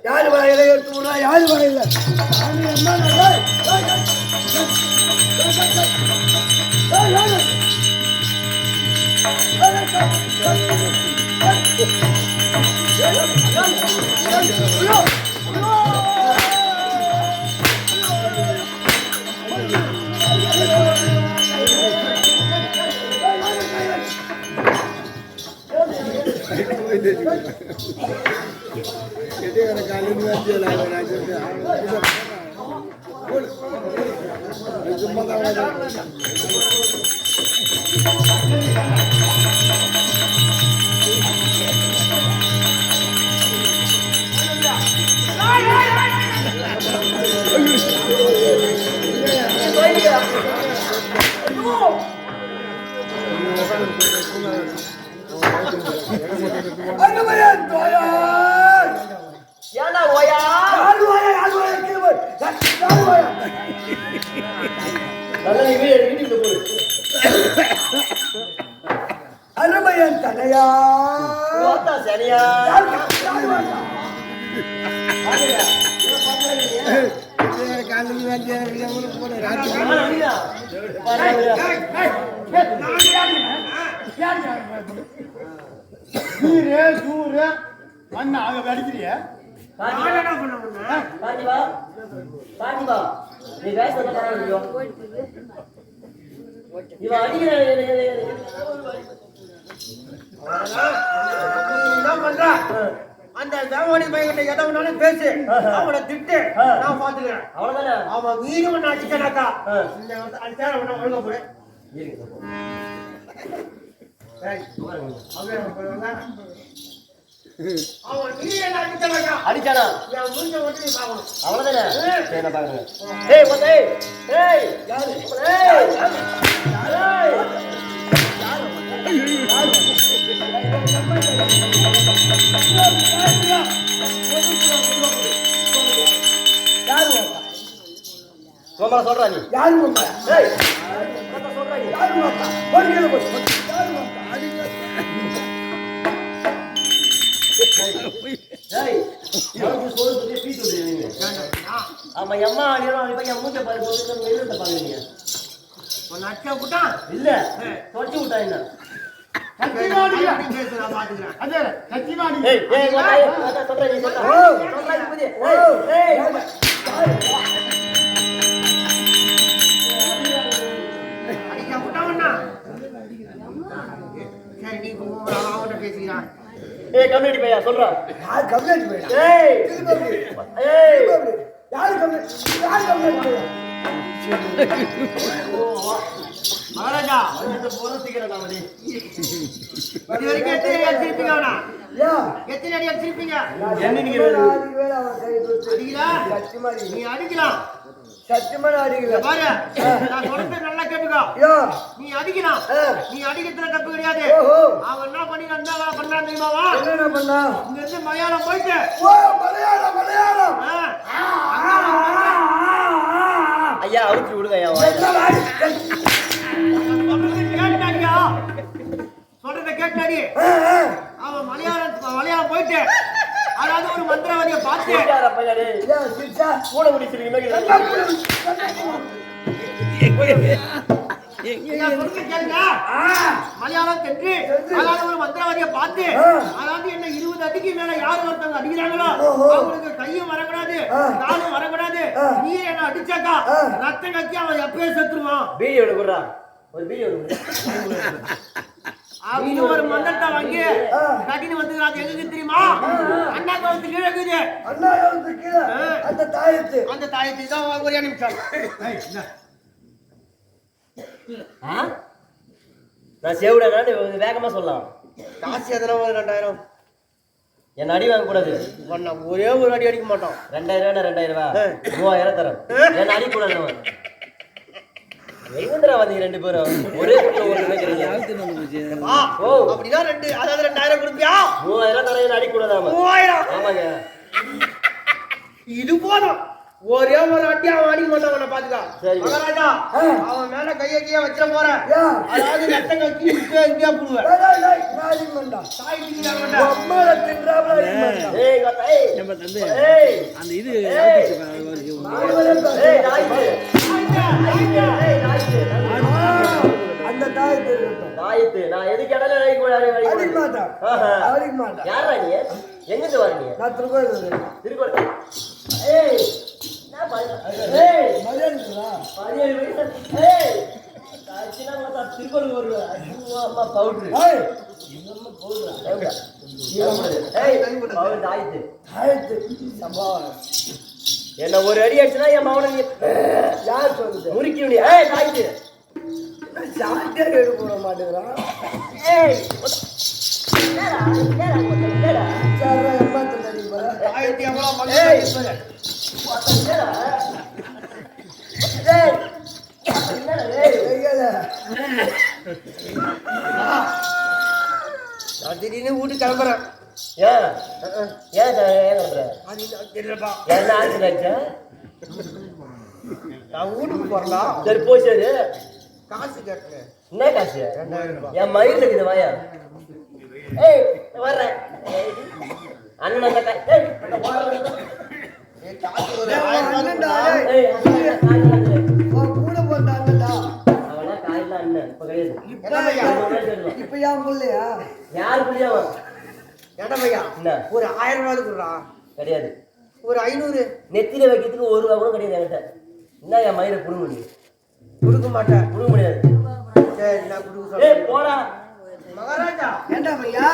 யாரு வாயில எடுத்துறா யாரு வாயில அருமையன் தனையா சரியா அடிக்கிறிய அந்த தேவானி பையன் எதவனாலும் பேசு அவனை திட்டு நான் பாத்துக்கிறேன் அவ்வளவுதானே அவன் வீடு ஒண்ணு அடிச்சானாக்கா அடிச்சா ஒழுங்க போடு அவன் நீ என்ன அடிச்சானாக்கா அடிச்சானா நான் முடிஞ்ச மட்டும் நீ பாக்கணும் அவ்வளவுதானே சரி நான் பாக்குறேன் ஏய் போதே ஏய் யாரு ஏய் யாரு மாமா சொல்றா நீ யாரு மாமா ஏய் மாமா சொல்றா நீ யாரு மாமா போடில போ யாரு மாமா அடிங்க ஏய் யாரு சொல்றது பீ சொல்றீங்க நீங்க ஆமா அம்மா நீங்க பையன் மூஞ்ச பாரு போட்டு மெயில்ல பாக்குறீங்க உன் அக்கா புட்டா இல்ல தொட்டி விட்டா என்ன கத்திவாடி பேசுறா பாத்துக்கறேன் அதே கத்திவாடி ஏய் ஏய் சொல்றா நீ சொல்றா இப்படி ஏய் சரி நீ அவன்கிட்ட பேசிக்கிறான். ஏய் கம்யூனிட்டி பையா சொல்றா. யார் கம்யூனிட்டி பையா? ஏய் ஏய் யார் கம்யூனிட்டி பையா? மகாராஜா இந்த போறதுக்குறடா மடி. இது வரைக்கும் எத்தனை அடி அடிச்சிருப்பீங்க அவனா? யா எத்தனை அடி அடிச்சிருப்பீங்க? என்னங்கிறது வேற அவன் கை தொட்டு அடிக்கலாம். சத்தியமா நீ அடிக்கலாம். சத்தியமா அடிக்கல. பாரு நான் சொல்றது நல்லா கேட்டுக்கோ. யா நீ அடிக்கலாம். நீ அடிக்கிறதுல தப்பு கிடையாது. ஓஹோ அவன் என்ன பண்ணி வந்தா பண்ணான் தெரியுமாவா? என்ன பண்ணா? இங்க இருந்து மலையாளம் போயிட்டு ஓ மலையாளம் மலையாளம். ஐயா அவுத்து விடுங்க ஐயா. சொல்றத கேட்டாடி. அவன் மலையாளம் போயிட்டு அதாவது ஒரு மந்திரவாதியை பார்த்து கேட்டாரா பையா டேய். யா சிச்சா கூட முடிச்சிருக்கீங்க. மலையாளம் சென்று அதாவது ஒரு மந்திரவாதியை பார்த்து அதாவது என்ன 20 அடிக்கு மேல யார் ஒருத்தவங்க அடிக்கிறாங்களோ அவங்களுக்கு கையும் வரக்கூடாது காலும் வரக்கூடாது. நீ என்ன அடிச்சாக்கா ரத்தம் கக்கி அவன் எப்பயே செத்துருவான். வீடியோ எடுக்குறா. ஒரு வீடியோ எடுக்குறா. அப்படின்னு ஒரு மந்திரத்தை வாங்கி கட்டின்னு வந்து அது எங்க தெரியுமா? அண்ணா கவுத்து கீழே இருக்குது. அண்ணா கவுத்து கீழே அந்த தாயத்து. அந்த தாயத்தை தான் ஒரே நிமிஷம். நான் சேவுடா வேகமா சொல்லலாம். காசு எதனா 2000 என்ன அடி வாங்க கூடாது. ஒரே ஒரு அடி அடிக்க மாட்டோம். 2000 2000 3000 தரேன். என்ன அடி கூடாது. எங்கடா வந்தீங்க ரெண்டு பேரும் ஒரே குள்ள ஒரு நினைக்கிறீங்க. ஓ அப்படினா ரெண்டு அதாவது 2000 கொடுப்பியா? 3000 தரேன் அடி கூடாதாமா. 3000 ஆமாங்க. இது போதும். ஒரே ஒரு அடி அவன் அடிக்க மாட்டான். பாத்துக்கா மகாராஜா அவன் மேல கைய வச்சிட போறேன். அதாவது ரத்தம் கக்கி இங்கே புடுவேன். அந்த இது அந்த தாயத்து தாயத்து நான் எதுக்கு இடையில அடிக்க மாட்டான். யாரா நீ? எங்கிட்டு வர நீ? நான் திருக்கோயில் திருக்கோயில். ஏய் நான் ஏய் மரியாதைங்களா? மரியாதை வைத்த ஏய் காச்சினா மத்த திருக்கோயில் வருவா. அம்மா பவுடர். ஏய் இன்னும் பவுடர். ஏய் பவுடர் தாயத்து. தாயத்து சம்பா என்ன ஒரு அடி அடிச்சனா என் மவனை யார் சொல்லுது? முறுக்கி விடு. ஏய் தாயத்து சாட்டியா கேடு போட மாட்டேங்கிறான். ஏய் என்னடா என்னடா சாரா எம்மாத்த நடிப்பா. தாயத்தை எவ்வளவு மகன் ஏய் பேசுற? என்னடா ஏய் என்னடா ஏய் எங்கல நான் திடீர்னு வீட்டுக்கு கிளம்புறேன். ஏன் ஏன் கிளம்புற? அது தெரியலப்பா. என்ன ஆச்சு ஆச்சா? நான் வீட்டுக்கு போறேன்டா. சரி போய் சரி. காசு கேட்கிறேன். என்ன காசு? 2000 ரூபாய். என் மயில இருக்குது வாயா. ஏய் வர்றேன். அண்ணன் அந்த ஏய் ஏய் காசு ஒரு 1000 ரூபாய் அண்ணன்டா, கொடுடா. ஏய் கூட போட்டாங்கடா. அவனா காயில அண்ணன் இப்ப கிடையாது. இப்ப ஏன் புள்ளையா? யார் புரியாம ஏண்டா பையா என்ன ஒரு 1000 ரூபாய் கொடுறா. கிடையாது. ஒரு 500 நெத்தியில வைக்கிறதுக்கு 1 ரூபா கூட கிடையாது என்கிட்ட. என்ன என் மயில புடுங்க முடியும்? கொடுக்க மாட்டேன். புடுங்க முடியாது. சரி நான் கொடுக்க ஏய் சொல்றேன். போடா. மகாராஜா ஏண்டா பையா?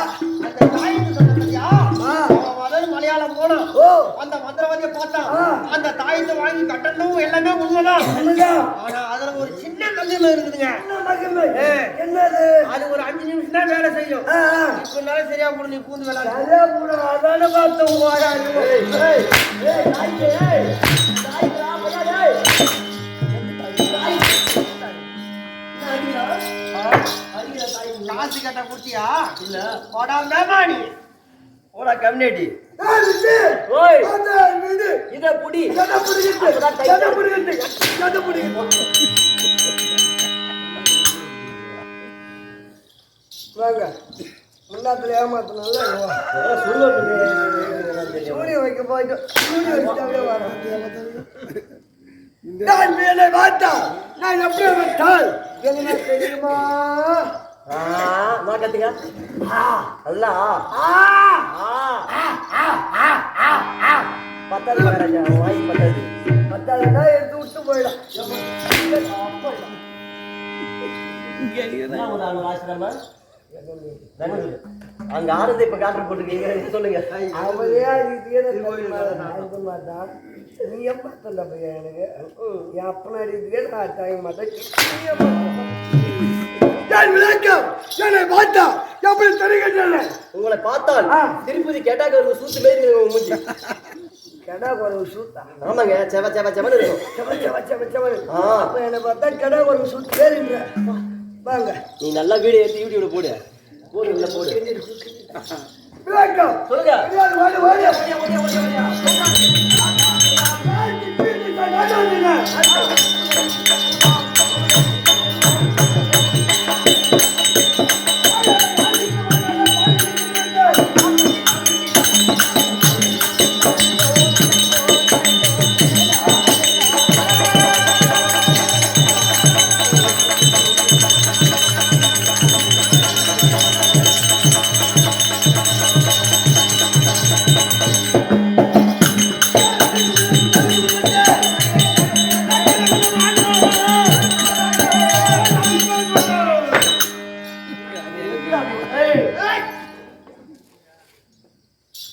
அந்த தாயத்து சொன்னதுயா அவன் முதல்ல மலையாளம் போனான். ஓ அந்த மந்திரவாதியை பார்த்தான். அந்த தாயத்தை வாங்கி கட்டணும் எல்லாமே உண்மைதான். ஆனா அதுல ஒரு சின்ன கல்லுல இருக்குதுங்க. என்னது? அது ஒரு 5 நிமிஷம் தான் வேலை செய்யும். இப்ப நாளே சரியா போடு. நீ பூந்து விளையாடு. சரியா கூட அதான பார்த்தோம். ஏய் ஏய் ஏய் தாய்க்கு ஏய் தாய்க்கு ஆபடா டேய். காசு கேட்டா குடுத்தியா? இல்ல போடாம நீ போடா கம்யூனிட்டி. ஏய் விட்டு. ஓய் அந்த இது இத புடி. கட்ட புடிக்கிட்டு. கட்ட புடிக்கிட்டு. கட்ட புடிக்கிட்டு. வாங்க. முன்னாத்துல ஏமாத்தனால சூரிய வைக்க போயிட்டு சூரிய வச்சுட்டாவே வரோம். நான் மேலே பார்த்தா நான் எப்படி விட்டால் என்ன தெரியுமா? மாட்டீங்க அல்ல பத்தாது மகாராஜா வாய் பத்தாது. பத்தாதுன்னா எடுத்து விட்டு போயிடும். ஆசிரம பெங்களூர். அங்க ஆனந்த இப்ப காற்று போட்டுருக்கீங்க சொல்லுங்க. அவரே அடிக்க மாட்டான். நீ எப்ப சொல்ல பையா எனக்கு என் அப்பனை அடிக்கிறதுக்கே நான் டைம் மாட்டேன். என்னை பார்த்தா எப்படி தெரிவிக்கின்றன? உங்களை பார்த்தால் திருப்பதி கேட்டாக்க ஒரு சூத்து மாரி மூஞ்சி. கெடா குறவு சூத்தா? ஆமாங்க, செவ செவ செவன் இருக்கும். அப்ப என்னை பார்த்தா கெடா குறவு சூத்து பேருன்ற. வாங்க, நீ நல்லா வீடியோ எடுத்து யூடியூப்ல போடு. போடு உள்ள போடு. சொல்லுங்க.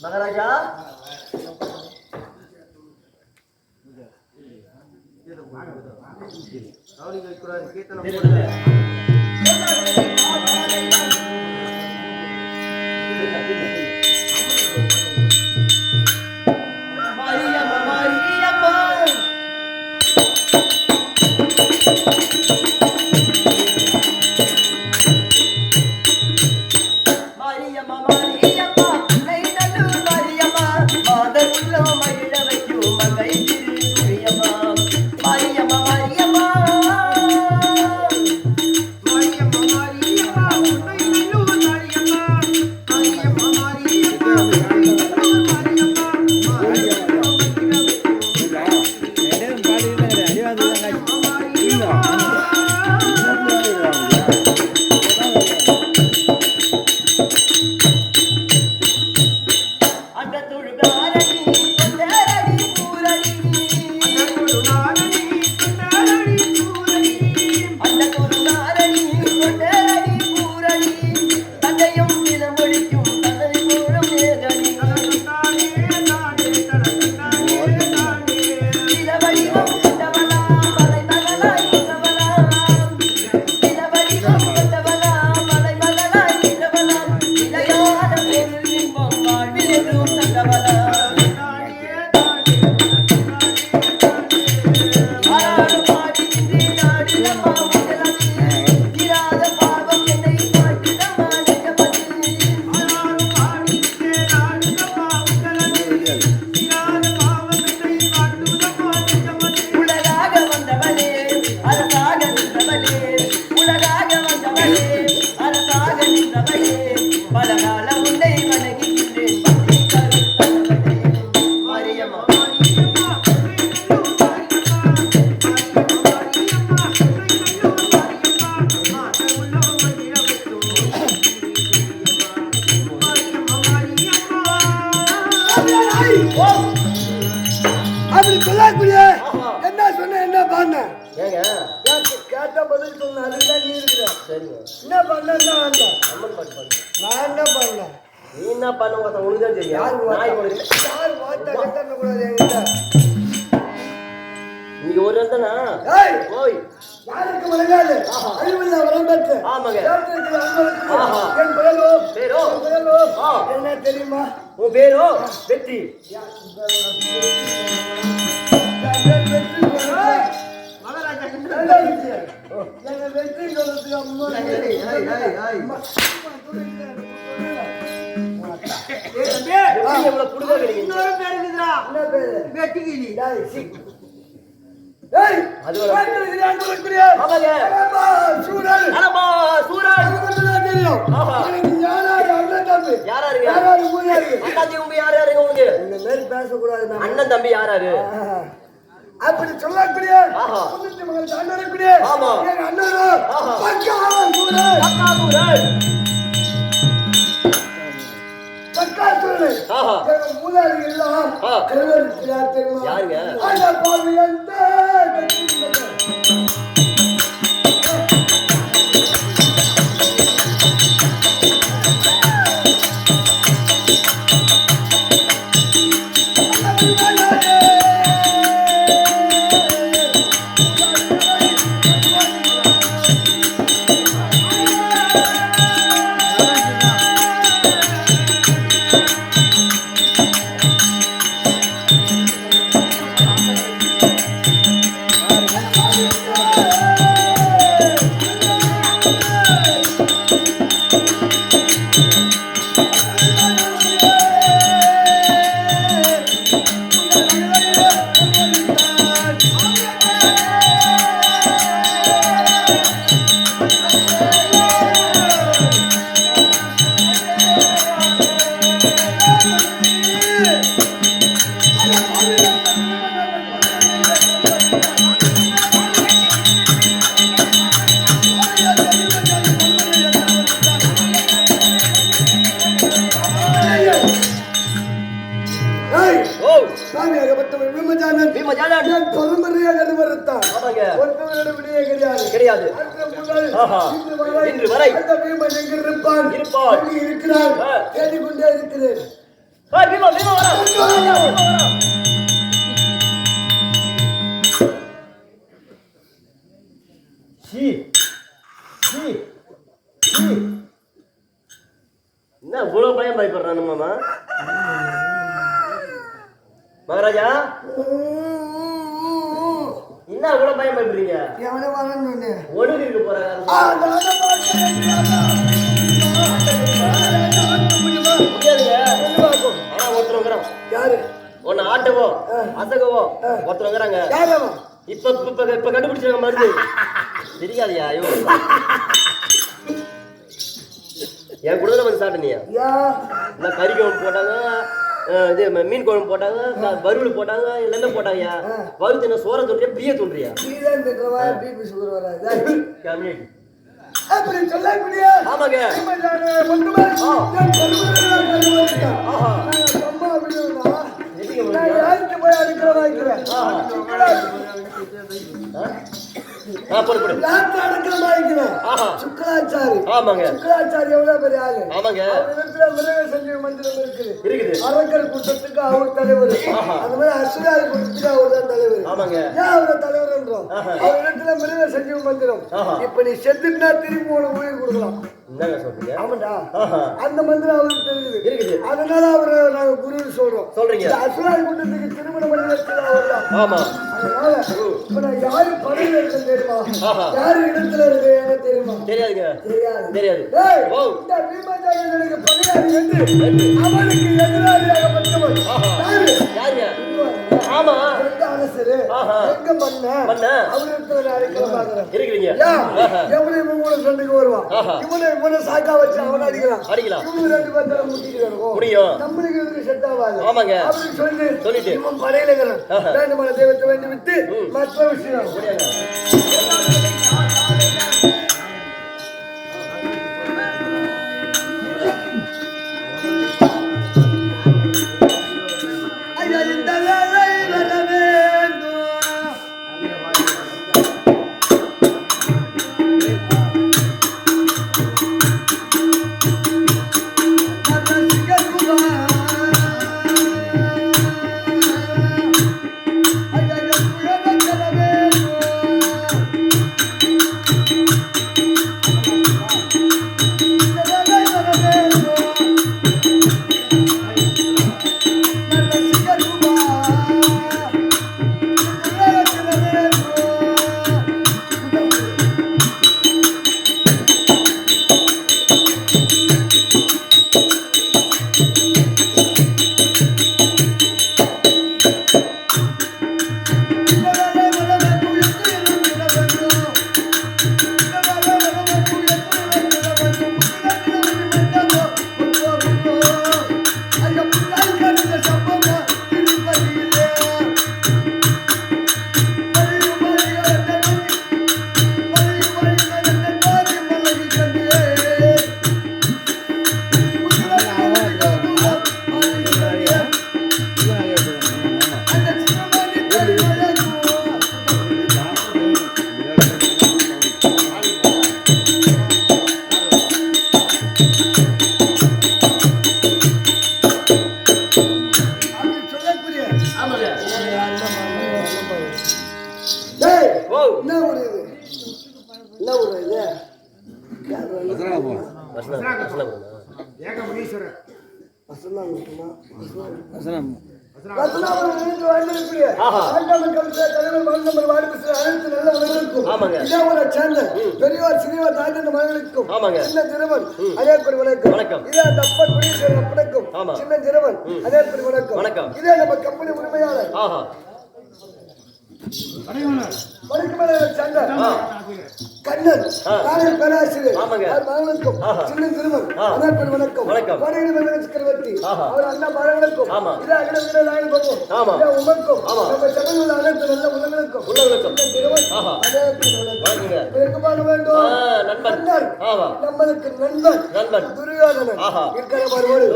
மகாராஜா அப்படி சொல்லக்கூடிய என்ன சொன்ன என்ன பண்ண ஏங்க கேட்ட பதில் சொன்ன அதுதான் நீ இருக்கிற. சரிங்க. என்ன பண்ண அம்மன் பாட்டு பண்ணு. நான் என்ன பண்ணேன்? நீ என்ன பண்ண உனக்கு தான் தெரியும். யார் வார்த்தை கூடாது என்கிட்ட. நீங்க ஒரு தானா ஓய் யாருக்கு வழங்காது அறிவில்லா வரம் பெற்று ஆமாங்க என் பேரோ பேரோ என்ன தெரியுமா? உன் பேரோ வெற்றி. வெற்றி அம்மா அண்ணன் தம்பி யாராரு அப்படி சொல்லக்கூடிய யாருங்க? கிடையாது. இன்று வரை இருப்பான் இருக்கிறார் தேடிக்கொண்டே இருக்கிறேன். என்ன இவ்வளவு பயம் பயப்படுறான் மாமா மகாராஜா? என்ன இவ்வளவு பயம் பயப்படுறீங்க? ஒழுங்கு இருக்க போறாங்க. ஆனா ஒருத்தர் யாரு ஒன்னு ஆட்டவோ அசகவோ ஒருத்தர் இப்ப இப்ப கண்டுபிடிச்சாங்க மருந்து தெரியாதியா? ஐயோ என் கூட வந்து சாப்பிட்டனியா? கறி குழம்பு போட்டாங்க, இது மீன் குழம்பு போட்டாங்க, வறுவல் போட்டாங்க, எல்லாமே போட்டாங்கயா. வறுத்து என்ன சோற தோன்றியா பிரிய தோன்றியா? அப்படி சொல்லக்கூடிய ஆமாங்க போய் அடிக்கிறேன் சுக்கராச்சாரி. ஆமாங்க சுக்கராச்சாரி எவ்வளவு பெரிய ஆளு. ஆமாங்க மிருக சஞ்சீவி மந்திரம் இருக்குது. அரக்கர் கூட்டத்துக்கு அவர் தலைவர். அந்த மாதிரி அசுராரி கூட்டத்துக்கு அவர் தான் தலைவர். ஆமாங்க ஏன் அவரை தலைவர் என்றோம்? அவர் இடத்துல மிருக சஞ்சீவி மந்திரம். இப்ப நீ செத்துட்டா திரும்பி உனக்கு உயிர் கொடுக்கலாம். என்னங்க சொல்றீங்க? ஆமாண்டா, அந்த மந்திரம் அவருக்கு தெரியுது. அதனால அவரை நாங்க குருன்னு சொல்றோம். சொல்றீங்க அசுராரி கூட்டத்துக்கு திருமணம் பண்ணி வச்சது அவர் தான். ஆமா. அதனால இப்ப நான் யாரு பதவியில இருக்க தெரியுமா? யாரு இடத்துல இருக்கு எனக்கு தெரியுமா? தெரியாதுங்க. தெரியாது. இந்த பீமாச்சாரியனுக்கு பகையாளி என்று அவனுக்கு எதிராளியாகப்பட்டவன் யாரு? ஆமா அரசரு எங்க பண்ண அவரிடத்துல அடிக்கலாம் இருக்கிறீங்க. எப்படி இவங்க சண்டைக்கு வருவான்? இவனை சாக்கா வச்சு அவனை அடிக்கலாம். இவங்க ரெண்டு பேர்த்தால முட்டிட்டு முடியும். நம்மளுக்கு எதுக்கு செட் ஆகாது. ஆமாங்க அப்படின்னு சொல்லிட்டு இவன் படையில வேண்டுமான தெய்வத்தை வேண்டி விட்டு மற்ற விஷயம் ரத்னாபுரம் இருந்து வந்திருக்கிற ஆண்டாமன் கல்வியா தலைவர் வாழ்ந்தவர் வாடிப்பு அனைத்து நல்ல உலகளுக்கும் இதே ஊரை சேர்ந்த பெரியவர் சிறியவர் தாய்ந்த மகனுக்கும் சின்ன சிறுவன் அதே பெரு வணக்கம் இதே அந்த அப்பன் குடியிருக்கிற அப்பனுக்கும் சின்ன சிறுவன் அதே பெரு வணக்கம் இதே நம்ம கம்பெனி உரிமையாளர் கண்ணன் பேராசிரியர் மகனுக்கும் சின்ன திருமன் அதற்கு வணக்கம் சக்கரவர்த்தி அவர் அண்ணா மகனுக்கும் உமக்கும் நம்ம சபையில் அனைத்து நல்ல உலகளுக்கும் நம்மளுக்கு நண்பன் துரியோதனன் இருக்கிற வருவோடு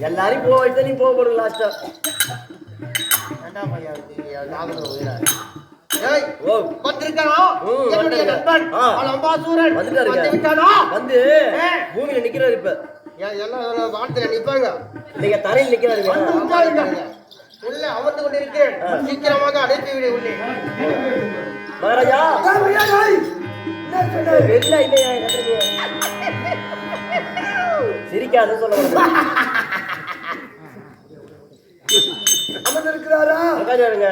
எல்லாரையும் போக வைத்த நீ போக போடுங்க லாஸ்டா வந்து பூமியில நிக்கிறாரு இப்ப எல்லாம் வானத்துல நிப்பாங்க நீங்க தரையில் நிக்கிறாருங்க உள்ள அமர்ந்து கொண்டிருக்கேன் சீக்கிரமாக அடைத்து விடு உள்ளே மகாராஜா இல்லையா சிரிக்காத சொல்ல அமர்ந்திருக்கிறாரா உட்காருங்க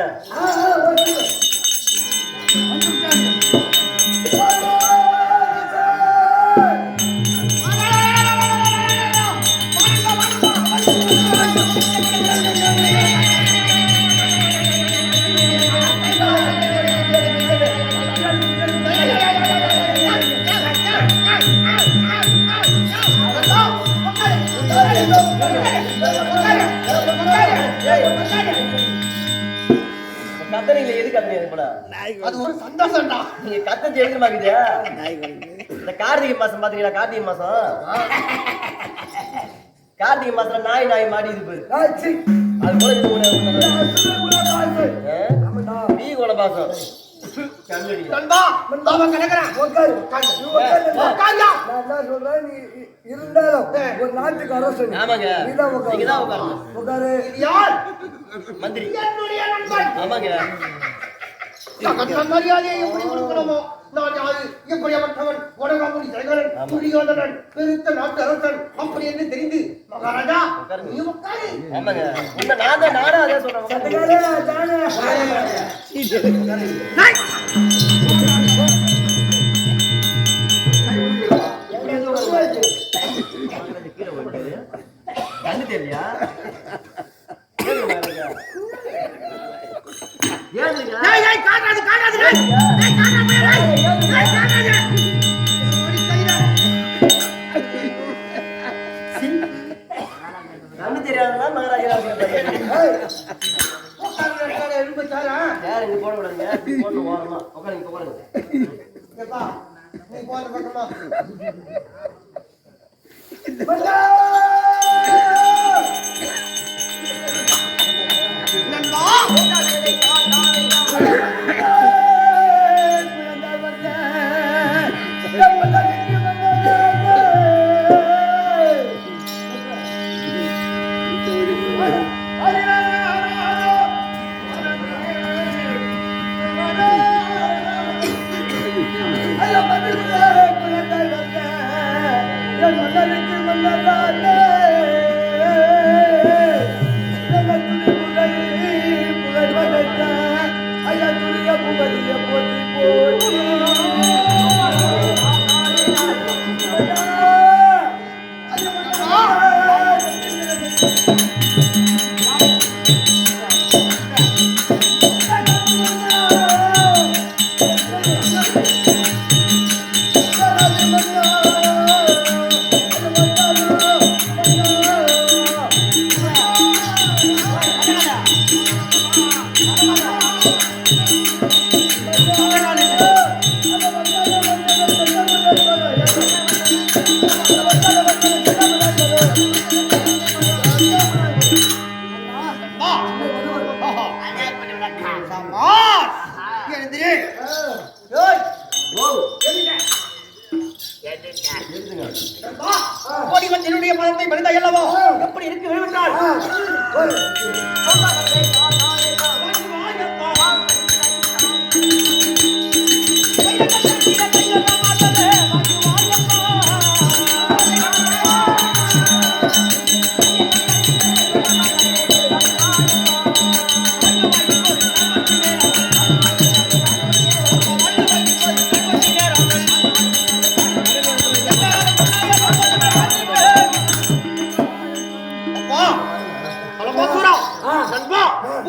கத்தனீங்க எது கத்தனீங்க போல அது ஒரு சந்தோஷம்டா நீங்க கத்தது எழுதுமாக்குது இந்த கார்த்திகை மாசம் பாத்தீங்களா கார்த்திகை மாசம் நாய் மாடிது போய் அது போல நீ கூட பாசம் இருந்தாலும் ஒரு நாட்டுக்கு அரசு மந்திரி ஆமாங்க மரியாதையை எப்படி கொடுக்கணுமோ நான் யாரு எப்படியாப்பட்டவன் வடகாமுடி தலைவன் துரியோதனன் பெருத்த நாட்டு அரசன் அப்படி என்று தெரிந்து மகாராஜா நீ உட்காரு ஆமாங்க இந்த நானும் அதே கண்ணு தெரியலையா கண்ணு தெரியாதுதான் மகாராஜா இங்க போடக்கூடாதுங்க போட்டு ஓரமா உட்காருங்க போடுங்க நீ போன பக்கமா ஓடி வந்து என்னுடைய பதத்தை பறித்த அல்லவோ எப்படி இருக்கு விழுவிட்டால்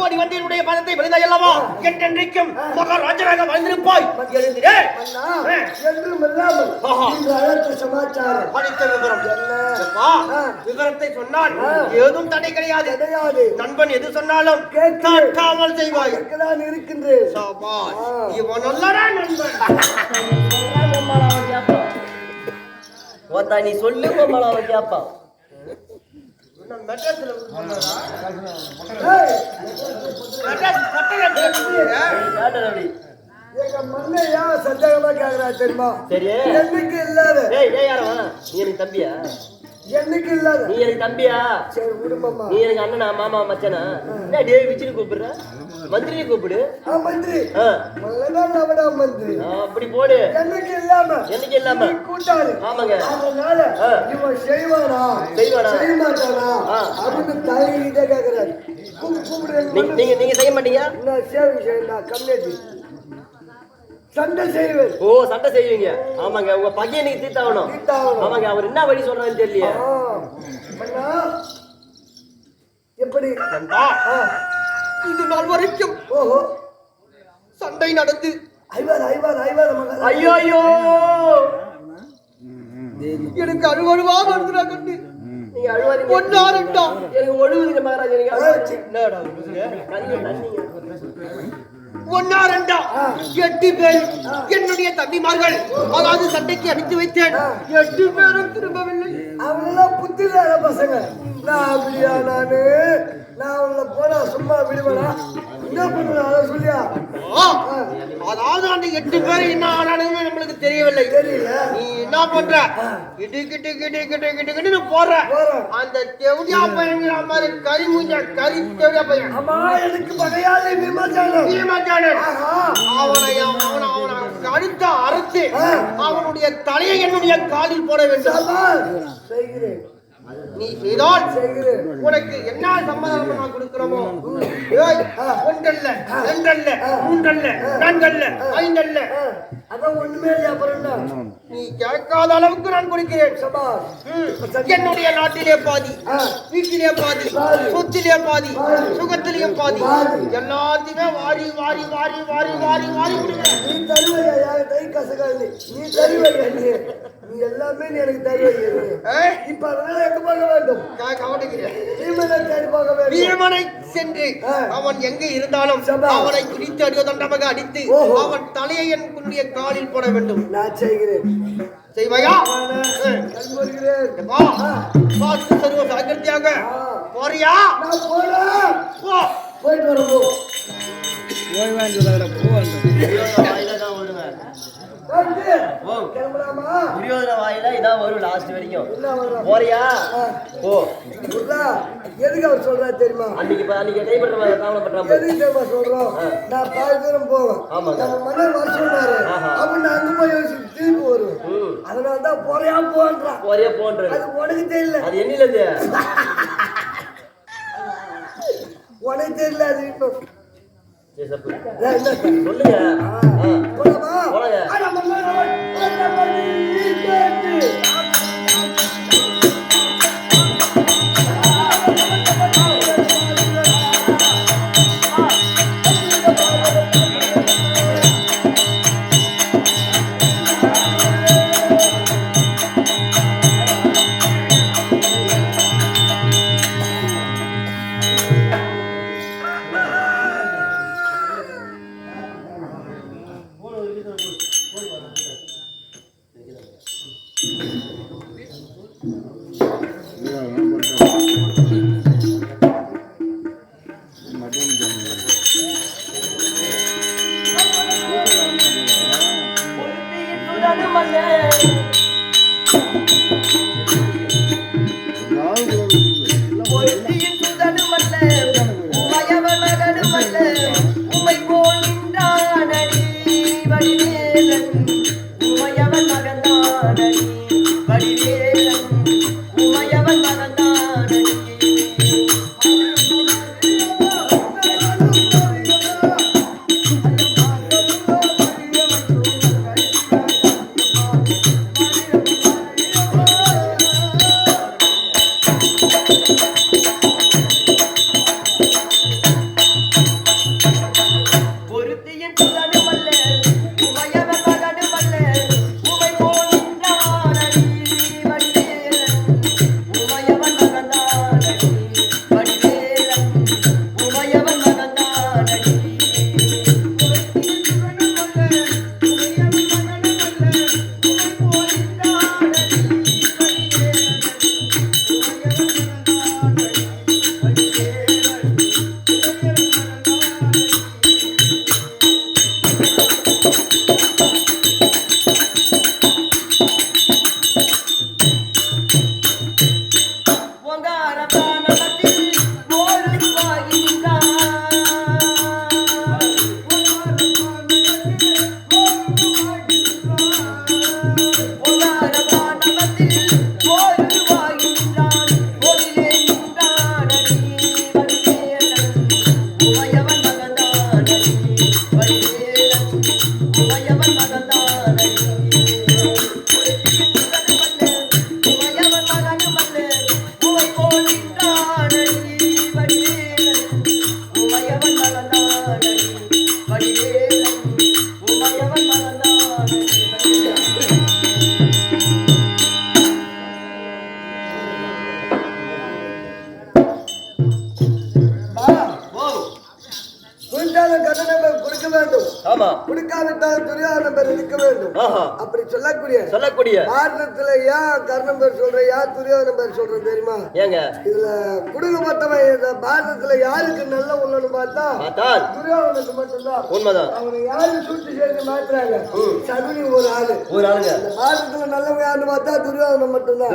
ஓடி வந்து என்னுடைய பதத்தை விழுந்த அல்லவோ என்றென்றைக்கும் மகாராஜராக வாழ்ந்திருப்பாய். எழுந்திரே என்றும் இல்லாமல் இன்று அழைத்த சமாச்சாரம் படித்த விவரம் விவரத்தை சொன்னால் ஏதும் தடை கிடையாது. நண்பன் எது சொன்னாலும் கேட்காமல் செய்வாய். தான் இருக்கின்றேன். இவன் நல்லடா நண்பன். நீ சொல்லு கோமலாவை கேப்பா. எங்க மண்ணையா சந்தேகமா கேக்குறா தெரியுமா? என்னைக்கு இல்லாத நீ எனக்கு தம்பியா? என்னைக்கு இல்லாத நீ எனக்கு தம்பியா? சரி விடுமாமா. நீ எனக்கு அண்ணனா மாமா மச்சனா? டேய் விச்சிரு கூப்பிடுற மந்திரியை கூப்பிடு. மந்திரி மல்லனா மந்திரி அப்படி போடு. என்னைக்கு இல்லாம கூட்டாளி. ஆமாங்க. அதனால இவன் செய்வானா செய்ய மாட்டானா அப்படின்னு தலையிட்டே கேக்குறாரு. நீங்க செய்ய மாட்டீங்க? நான் சேவை செய்யணும் கம்மியாச்சு சண்டை செய்வேன். ஓ சண்டை செய்வீங்க. ஆமாங்க. உங்க பையன் நீங்க தீர்த்தாகணும். ஆமாங்க. அவர் என்ன வழி சொல்றாருன்னு தெரியலையே. எப்படி இது நாள் வரைக்கும் சண்டை நடந்து ஐயோ ஐயோ எனக்கு அழுவழுவா வருதுடா கண்டு. நீங்க அழுவாதீங்க. ஒன்னாரட்டா எனக்கு ஒழுகுதுங்க மகாராஜா. ஒன்னாரண்டா 8 பேர் என்னுடைய தம்பிமார்கள் அதாவது சண்டைக்கு அடித்து வைத்தேன். 8 பேரும் திரும்பவில்லை. அவங்களெல்லாம் புத்தி இல்லாத பசங்க. நான் அப்படியா நான் அவங்கள போனா சும்மா விடுவேனா? என்ன பண்ணுவேன் அதை சொல்லியா? அதாவது அந்த 8 பேர் என்ன ஆனாலுமே நம்மளுக்கு தெரியவில்லை. தெரியல. நீ என்ன பண்ற? கிட்டு கிட்டு கிட்டு கிட்டு கிட்டு கிட்டு போற அந்த தேவடியா பையங்கிற மாதிரி கறி மூஞ்ச கறி தேவடியா பையன். ஆமா எனக்கு பகையாளி பீமாச்சாரன். அவனை கழுத்த அறுத்து அவனுடைய தலையை என்னுடைய காலில் போட வேண்டும். செய்கிறேன். நீ செய்தால் உனக்கு என்ன சம்மதம் நான் கொடுக்கிறோமோ ஒன்றல்ல ரெண்டல்ல மூன்றல்ல நான்கல்ல ஐந்தல்ல அதான் ஒண்ணுமே இல்லையா? அப்புறம் நீ கேட்காத அளவுக்கு நான் கொடுக்கிறேன். என்னுடைய நாட்டிலே பாதி, வீட்டிலே பாதி, சொத்திலே பாதி, சுகத்திலேயும் பாதி, எல்லாத்தையுமே வாரி வாரி வாரி வாரி வாரி வாரி கொடுக்கிறேன். நீ தருவையா? கை கசகாது. நீ தருவையா? நீ எல்லாமே நீ எனக்கு தருவையா? இப்ப அதனால எங்க போக வேண்டும்? வீரமனை சென்று அவன் எங்க இருந்தாலும் அவனை பிடித்து அடிவதண்டமாக அடித்து அவன் தலையை என்னுடைய காலில் போட வேண்டும். நான் செய்கிறேன். செய்வாயா? பார்த்து சர்வ சாக்கிரதையாக போறியா? போயிட்டு வரப்போ துரியோதன வாயில இதான் வரும் லாஸ்ட் வரைக்கும். போறியா? ஓ எதுக்கு அவர் சொல்றா தெரியுமா? அன்னைக்கு டைப் பண்ற காவல பண்றாங்க. எதுக்கு தெரியுமா சொல்றோம்? நான் பாதி தூரம் போவேன். நம்ம மன்னர் வர சொன்னாரு. அப்ப நான் அங்க போய் யோசிச்சு திருப்பி வருவேன். அதனாலதான் போறியா போன்ற. அது உனக்கு தெரியல. அது என்னில இருந்து உனக்கு தெரியல. அது இன்னும் சொல்லுங்க. கொடுக்காவிட்டால் துரியோதனன் பேர் இருக்க வேண்டும். அப்படி சொல்லக்கூடிய பாரதத்துல ஏன் கர்ணன் பேர் சொல்ற யார் துரியோதனன் பேர் சொல்ற தெரியுமா? ஏங்க இதுல குடும்பத்தவன் பாரதத்துல யாருக்கு நல்ல உள்ளன்னு பார்த்தா துரியோதனுக்கு மட்டும்தான். உண்மைதான். அவனை யாரும் சூழ்ச்சி செய்து மாத்துறாங்க. சகுனி ஒரு ஆளுங்க. பாரதத்துல நல்லவங்க யாருன்னு பார்த்தா துரியோதனன் மட்டும்தான்.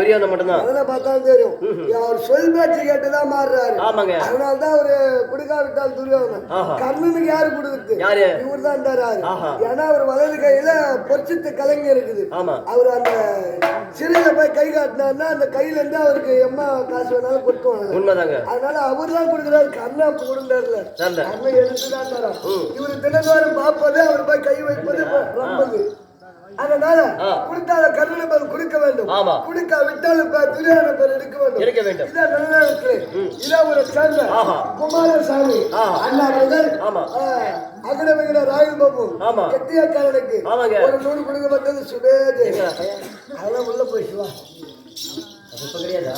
அதெல்லாம் பார்த்தா தெரியும். அவர் சொல் பேச்சு கேட்டுதான் மாறுறாரு. அதனாலதான் அவரு கொடுக்காவிட்டால் துரியோதனன். கர்ணனுக்கு யாரு கொடுக்குது? இவர் தான் தராரு. ஏன்னா அவர் வலது கையில பொற்சித்து கலைஞர் இருக்குது. அவர் அந்த சிறையில போய் கை காட்டினார்னா அந்த கையில இருந்து அவருக்கு எம்மா காசு வேணாலும் கொடுத்துவாங்க. அதனால அவர் தான் கொடுக்குறாரு. கர்ணா கொடுந்தாருல கர்ணன் எடுத்துதான் தரான். இவரு தினந்தோறும் பார்ப்பது அவர் போய் கை வைப்பது ரொம்பது. அதனால கொடுத்தால கர்ணன் பேர் கொடுக்க வேண்டும். கொடுக்க விட்டாலும் துரியோதன பேர் எடுக்க வேண்டும். இதான் நல்ல இதான் ஒரு சேர்ந்த குமாரசாமி அண்ணாவர்கள் அகடவங்கிற ராகுல் பாபு கெட்டியாக்காரனுக்கு ஒரு 100 கொடுக்கப்பட்டது சுபேஜ். அதெல்லாம் உள்ள போயிடுவா கிடையாதா?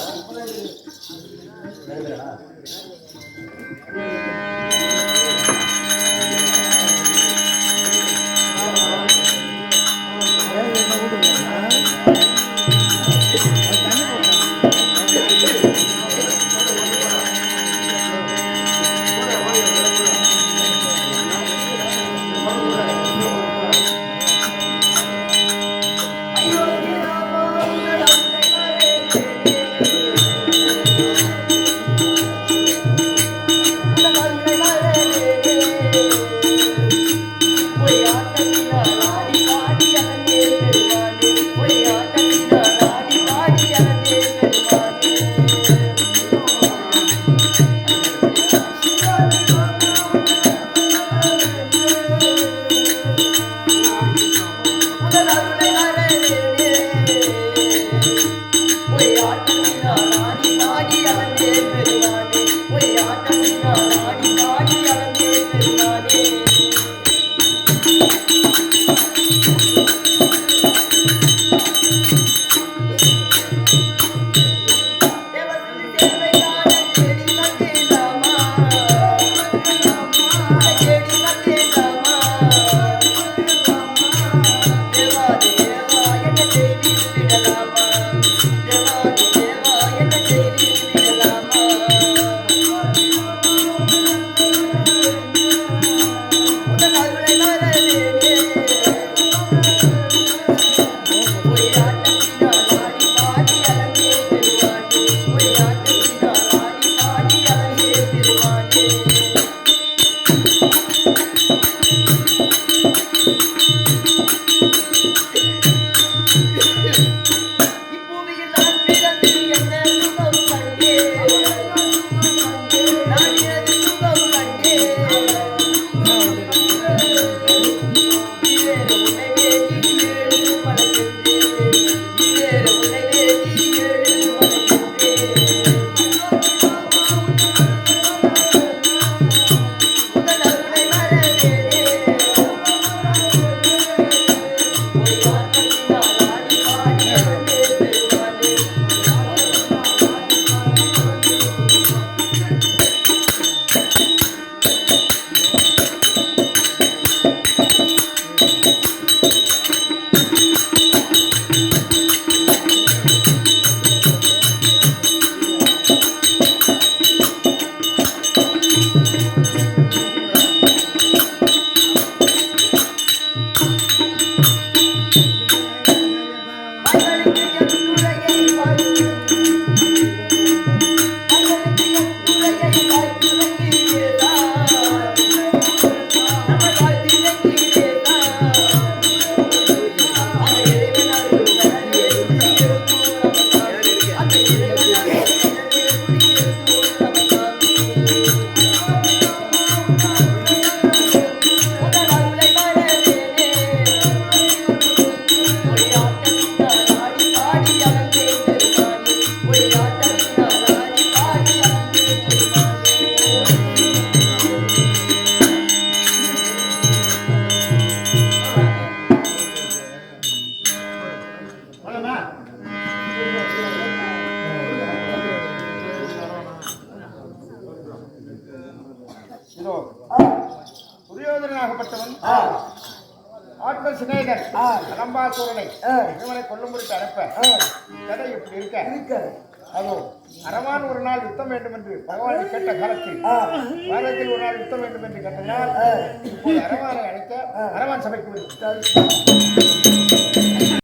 இதோ துரியோதனாகப்பட்டவன் ஆத்ம சிநேகன் அலம்பாசூரனை இவனை கொல்லும்படிக்கு அனுப்ப கதை இப்படி இருக்க அதோ அரவான் ஒரு நாள் யுத்தம் வேண்டும் என்று பகவான் கேட்ட காலத்தில் பாரதத்தில் ஒரு நாள் யுத்தம் வேண்டும் என்று கேட்டதால் இப்போது அரவானை அழைக்க அரவான் சபைக்கு